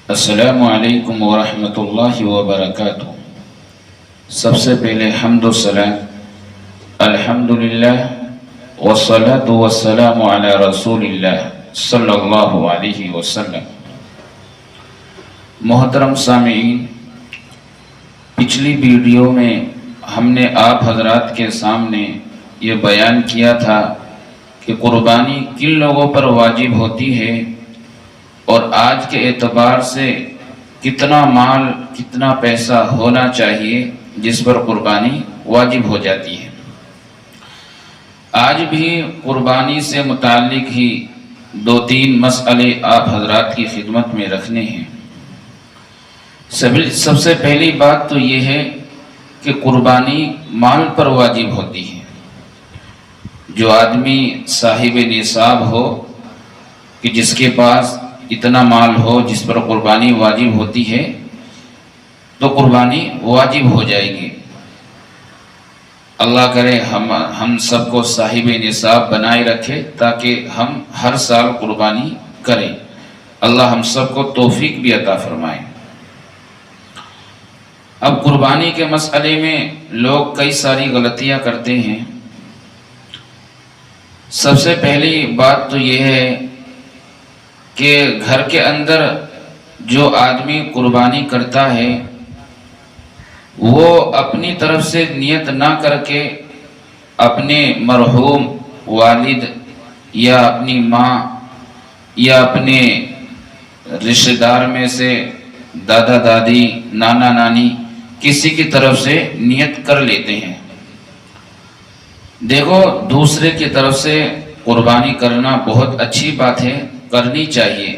السلام علیکم ورحمۃ اللہ وبرکاتہ۔ سب سے پہلے حمد و ثنا الحمدللہ والصلاۃ والسلام علی رسول اللہ صلی اللہ علیہ وسلم۔ محترم سامعین، پچھلی ویڈیو میں ہم نے آپ حضرات کے سامنے یہ بیان کیا تھا کہ قربانی کن لوگوں پر واجب ہوتی ہے اور آج کے اعتبار سے کتنا مال کتنا پیسہ ہونا چاہیے جس پر قربانی واجب ہو جاتی ہے۔ آج بھی قربانی سے متعلق ہی 2-3 مسئلے آپ حضرات کی خدمت میں رکھنے ہیں۔ سب سے پہلی بات تو یہ ہے کہ قربانی مال پر واجب ہوتی ہے۔ جو آدمی صاحب نصاب ہو کہ جس کے پاس اتنا مال ہو جس پر قربانی واجب ہوتی ہے تو قربانی واجب ہو جائے گی۔ اللہ کرے ہم سب کو صاحب نصاب بنائے رکھے تاکہ ہم ہر سال قربانی کریں۔ اللہ ہم سب کو توفیق بھی عطا فرمائے۔ اب قربانی کے مسئلے میں لوگ کئی ساری غلطیاں کرتے ہیں۔ سب سے پہلی بات تو یہ ہے کہ گھر کے اندر جو آدمی قربانی کرتا ہے وہ اپنی طرف سے نیت نہ کر کے اپنے مرحوم والد یا اپنی ماں یا اپنے رشتہ دار میں سے دادا دادی نانا نانی کسی کی طرف سے نیت کر لیتے ہیں۔ دیکھو، دوسرے کی طرف سے قربانی کرنا بہت اچھی بات ہے، کرنی چاہیے،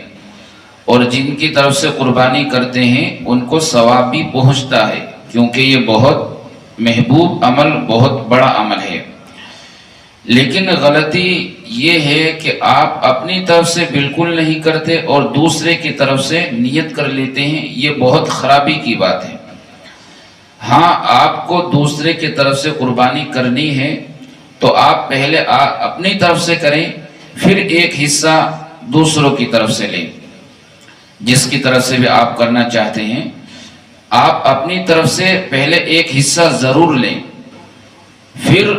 اور جن کی طرف سے قربانی کرتے ہیں ان کو ثواب بھی پہنچتا ہے، کیونکہ یہ بہت محبوب عمل، بہت بڑا عمل ہے۔ لیکن غلطی یہ ہے کہ آپ اپنی طرف سے بالکل نہیں کرتے اور دوسرے کی طرف سے نیت کر لیتے ہیں، یہ بہت خرابی کی بات ہے۔ ہاں، آپ کو دوسرے کی طرف سے قربانی کرنی ہے تو آپ پہلے اپنی طرف سے کریں، پھر ایک حصہ دوسروں کی طرف سے لیں۔ جس کی طرف سے بھی آپ کرنا چاہتے ہیں آپ اپنی طرف سے پہلے ایک حصہ ضرور لیں، پھر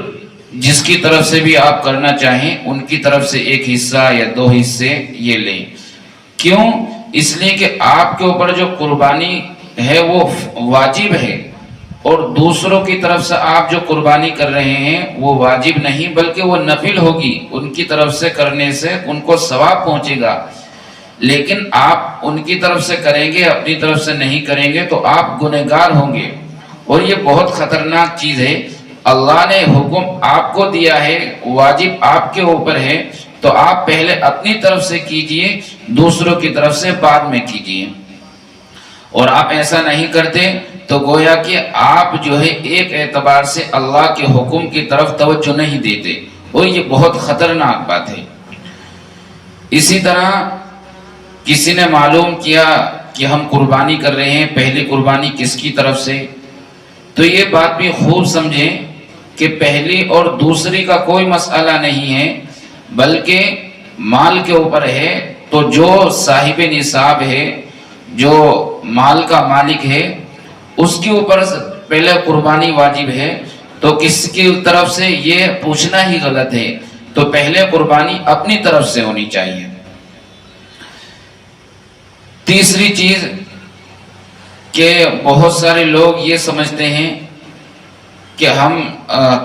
جس کی طرف سے بھی آپ کرنا چاہیں ان کی طرف سے ایک حصہ یا 2 حصے یہ لیں۔ کیوں؟ اس لیے کہ آپ کے اوپر جو قربانی ہے وہ واجب ہے، اور دوسروں کی طرف سے آپ جو قربانی کر رہے ہیں وہ واجب نہیں بلکہ وہ نفل ہوگی۔ ان کی طرف سے کرنے سے ان کو ثواب پہنچے گا، لیکن آپ ان کی طرف سے کریں گے اپنی طرف سے نہیں کریں گے تو آپ گنہگار ہوں گے، اور یہ بہت خطرناک چیز ہے۔ اللہ نے حکم آپ کو دیا ہے، واجب آپ کے اوپر ہے، تو آپ پہلے اپنی طرف سے کیجئے، دوسروں کی طرف سے بعد میں کیجئے۔ اور آپ ایسا نہیں کرتے تو گویا کہ آپ جو ہے ایک اعتبار سے اللہ کے حکم کی طرف توجہ نہیں دیتے، اور یہ بہت خطرناک بات ہے۔ اسی طرح کسی نے معلوم کیا کہ ہم قربانی کر رہے ہیں، پہلی قربانی کس کی طرف سے، تو یہ بات بھی خوب سمجھیں کہ پہلی اور دوسری کا کوئی مسئلہ نہیں ہے، بلکہ مال کے اوپر ہے۔ تو جو صاحب نصاب ہے، جو مال کا مالک ہے، اس کے اوپر پہلے قربانی واجب ہے، تو کس کی طرف سے یہ پوچھنا ہی غلط ہے۔ تو پہلے قربانی اپنی طرف سے ہونی چاہیے۔ تیسری چیز کہ بہت سارے لوگ یہ سمجھتے ہیں کہ ہم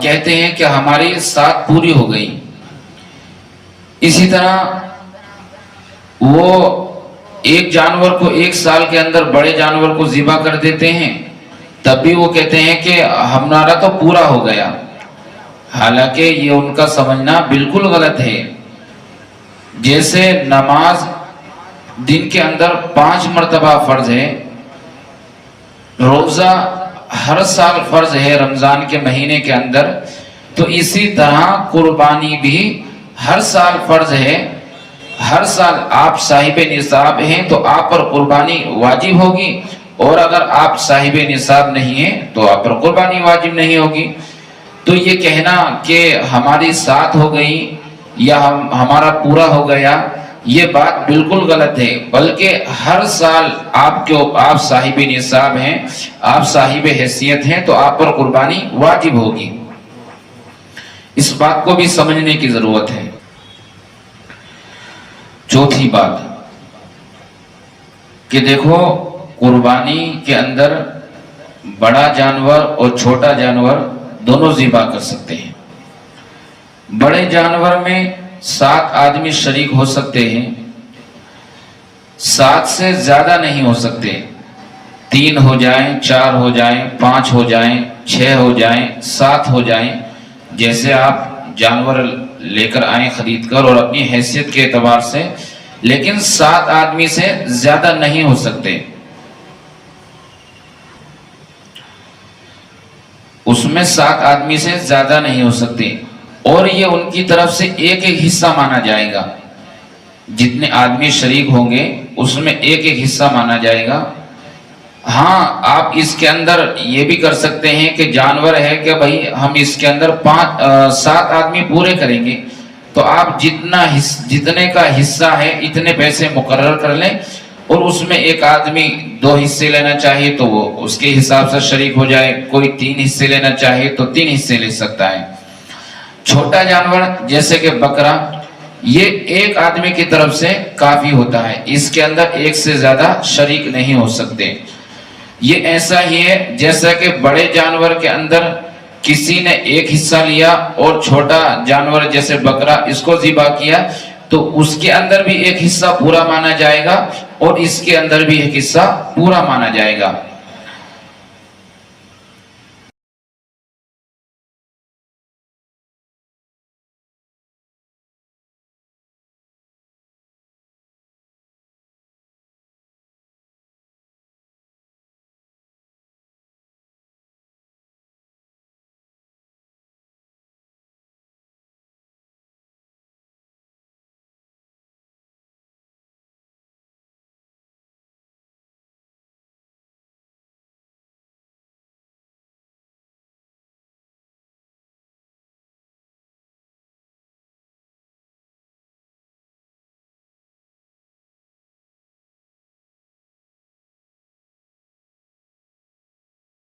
کہتے ہیں کہ ہماری سات پوری ہو گئی، اسی طرح وہ ایک جانور کو 1 سال کے اندر بڑے جانور کو ذبح کر دیتے ہیں، تب بھی وہ کہتے ہیں کہ ہمارا تو پورا ہو گیا، حالانکہ یہ ان کا سمجھنا بالکل غلط ہے۔ جیسے نماز دن کے اندر 5 مرتبہ فرض ہے، روزہ ہر سال فرض ہے رمضان کے مہینے کے اندر، تو اسی طرح قربانی بھی ہر سال فرض ہے۔ ہر سال آپ صاحب نصاب ہیں تو آپ پر قربانی واجب ہوگی، اور اگر آپ صاحب نصاب نہیں ہیں تو آپ پر قربانی واجب نہیں ہوگی۔ تو یہ کہنا کہ ہماری سات ہو گئی یا ہمارا پورا ہو گیا، یہ بات بالکل غلط ہے، بلکہ ہر سال آپ صاحب نصاب ہیں، آپ صاحب حیثیت ہیں، تو آپ پر قربانی واجب ہوگی۔ اس بات کو بھی سمجھنے کی ضرورت ہے۔ چوتھی بات کہ دیکھو، قربانی کے اندر بڑا جانور اور چھوٹا جانور دونوں ذبح کر سکتے ہیں۔ بڑے جانور میں 7 آدمی شریک ہو سکتے ہیں، 7 سے زیادہ نہیں ہو سکتے، 3 ہو جائیں، 4 ہو جائیں، 5 ہو جائیں، 6 ہو جائیں، 7 ہو جائیں، جیسے آپ جانور لے کر آئیں خرید کر اور اپنی حیثیت کے اعتبار سے، لیکن 7 آدمی سے زیادہ نہیں ہو سکتے۔ اس میں 7 آدمی سے زیادہ نہیں ہو سکتے، اور یہ ان کی طرف سے ایک ایک حصہ مانا جائے گا۔ جتنے آدمی شریک ہوں گے اس میں ایک ایک حصہ مانا جائے گا۔ ہاں، آپ اس کے اندر یہ بھی کر سکتے ہیں کہ جانور ہے کہ بھائی ہم اس کے اندر 7 آدمی پورے کریں گے، تو آپ جتنے کا حصہ ہے اتنے پیسے مقرر کر لیں، اور اس میں ایک آدمی 2 حصے لینا چاہیے تو وہ اس کے حساب سے شریک ہو جائے، کوئی 3 حصے لینا چاہیے تو 3 حصے لے سکتا ہے۔ چھوٹا جانور جیسے کہ بکرا، یہ ایک آدمی کی طرف سے کافی ہوتا ہے، اس کے اندر ایک سے زیادہ شریک نہیں ہو سکتے۔ یہ ایسا ہی ہے جیسا کہ بڑے جانور کے اندر کسی نے ایک حصہ لیا اور چھوٹا جانور جیسے بکرا اس کو ذبح کیا، تو اس کے اندر بھی ایک حصہ پورا مانا جائے گا اور اس کے اندر بھی ایک حصہ پورا مانا جائے گا۔